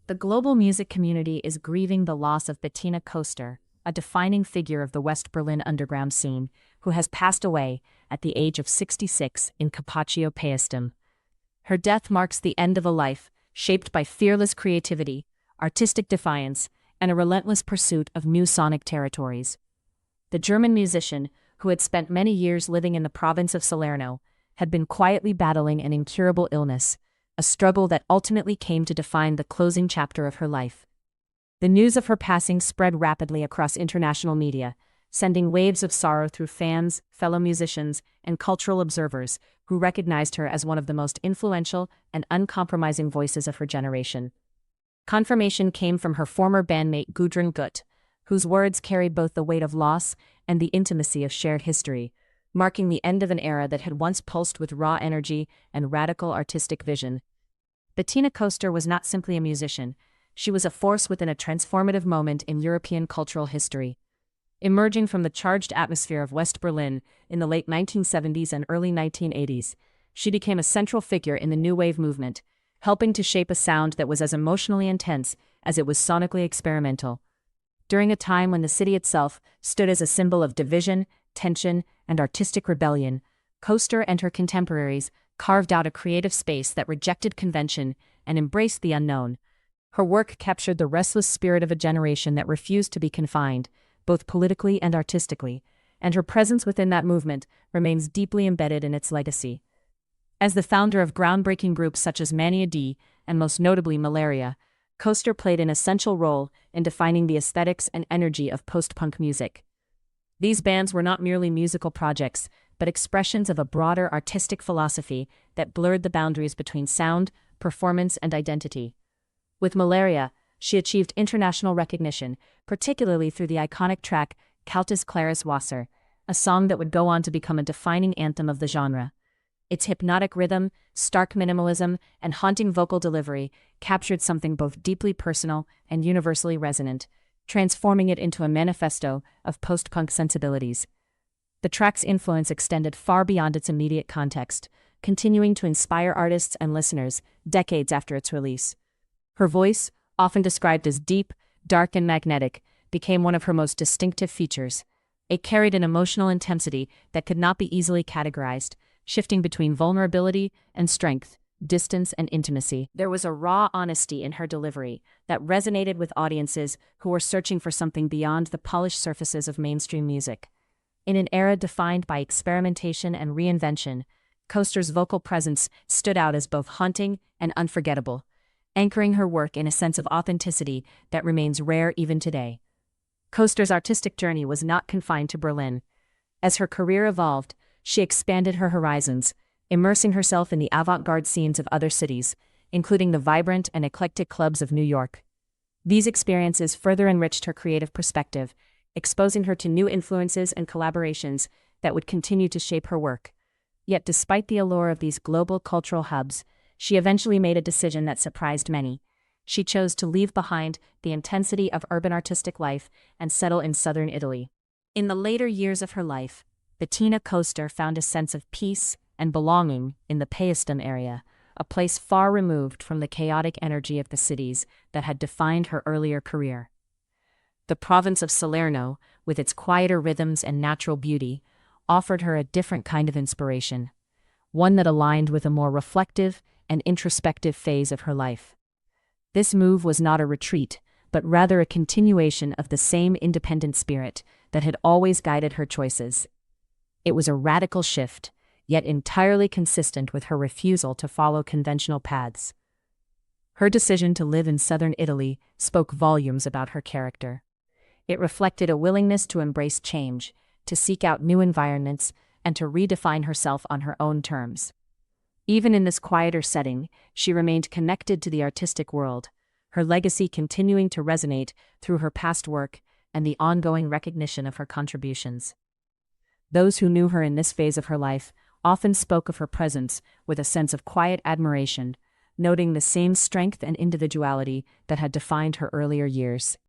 The global music community is grieving the loss of Bettina Köster, a defining figure of the West Berlin underground scene, who has passed away at the age of 66 in Capaccio Paestum. Her death marks the end of a life shaped by fearless creativity, artistic defiance, and a relentless pursuit of new sonic territories. The German musician, who had spent many years living in the province of Salerno, had been quietly battling an incurable illness, a struggle that ultimately came to define the closing chapter of her life. The news of her passing spread rapidly across international media, sending waves of sorrow through fans, fellow musicians, and cultural observers who recognized her as one of the most influential and uncompromising voices of her generation. Confirmation came from her former bandmate Gudrun Gut, whose words carried both the weight of loss and the intimacy of shared history, marking the end of an era that had once pulsed with raw energy and radical artistic vision. Bettina Köster was not simply a musician, she was a force within a transformative moment in European cultural history. Emerging from the charged atmosphere of West Berlin in the late 1970s and early 1980s, she became a central figure in the New Wave movement, helping to shape a sound that was as emotionally intense as it was sonically experimental. During a time when the city itself stood as a symbol of division, tension, and artistic rebellion, Köster and her contemporaries carved out a creative space that rejected convention and embraced the unknown. Her work captured the restless spirit of a generation that refused to be confined, both politically and artistically, and her presence within that movement remains deeply embedded in its legacy. As the founder of groundbreaking groups such as Mania D, and most notably Malaria, Köster played an essential role in defining the aesthetics and energy of post-punk music. These bands were not merely musical projects, but expressions of a broader artistic philosophy that blurred the boundaries between sound, performance, and identity. With Malaria, she achieved international recognition, particularly through the iconic track Kaltes Klares Wasser, a song that would go on to become a defining anthem of the genre. Its hypnotic rhythm, stark minimalism, and haunting vocal delivery captured something both deeply personal and universally resonant, transforming it into a manifesto of post-punk sensibilities. The track's influence extended far beyond its immediate context, continuing to inspire artists and listeners decades after its release. Her voice, often described as deep, dark, and magnetic, became one of her most distinctive features. It carried an emotional intensity that could not be easily categorized, shifting between vulnerability and strength, distance and intimacy. There was a raw honesty in her delivery that resonated with audiences who were searching for something beyond the polished surfaces of mainstream music. In an era defined by experimentation and reinvention, Köster's vocal presence stood out as both haunting and unforgettable, anchoring her work in a sense of authenticity that remains rare even today. Köster's artistic journey was not confined to Berlin. As her career evolved, she expanded her horizons, immersing herself in the avant-garde scenes of other cities, including the vibrant and eclectic clubs of New York. These experiences further enriched her creative perspective, exposing her to new influences and collaborations that would continue to shape her work. Yet despite the allure of these global cultural hubs, she eventually made a decision that surprised many. She chose to leave behind the intensity of urban artistic life and settle in southern Italy. In the later years of her life, Bettina Köster found a sense of peace and belonging in the Paestum area, a place far removed from the chaotic energy of the cities that had defined her earlier career. The province of Salerno, with its quieter rhythms and natural beauty, offered her a different kind of inspiration, one that aligned with a more reflective and introspective phase of her life. This move was not a retreat, but rather a continuation of the same independent spirit that had always guided her choices. It was a radical shift, yet entirely consistent with her refusal to follow conventional paths. Her decision to live in southern Italy spoke volumes about her character. It reflected a willingness to embrace change, to seek out new environments, and to redefine herself on her own terms. Even in this quieter setting, she remained connected to the artistic world, her legacy continuing to resonate through her past work and the ongoing recognition of her contributions. Those who knew her in this phase of her life often spoke of her presence with a sense of quiet admiration, noting the same strength and individuality that had defined her earlier years.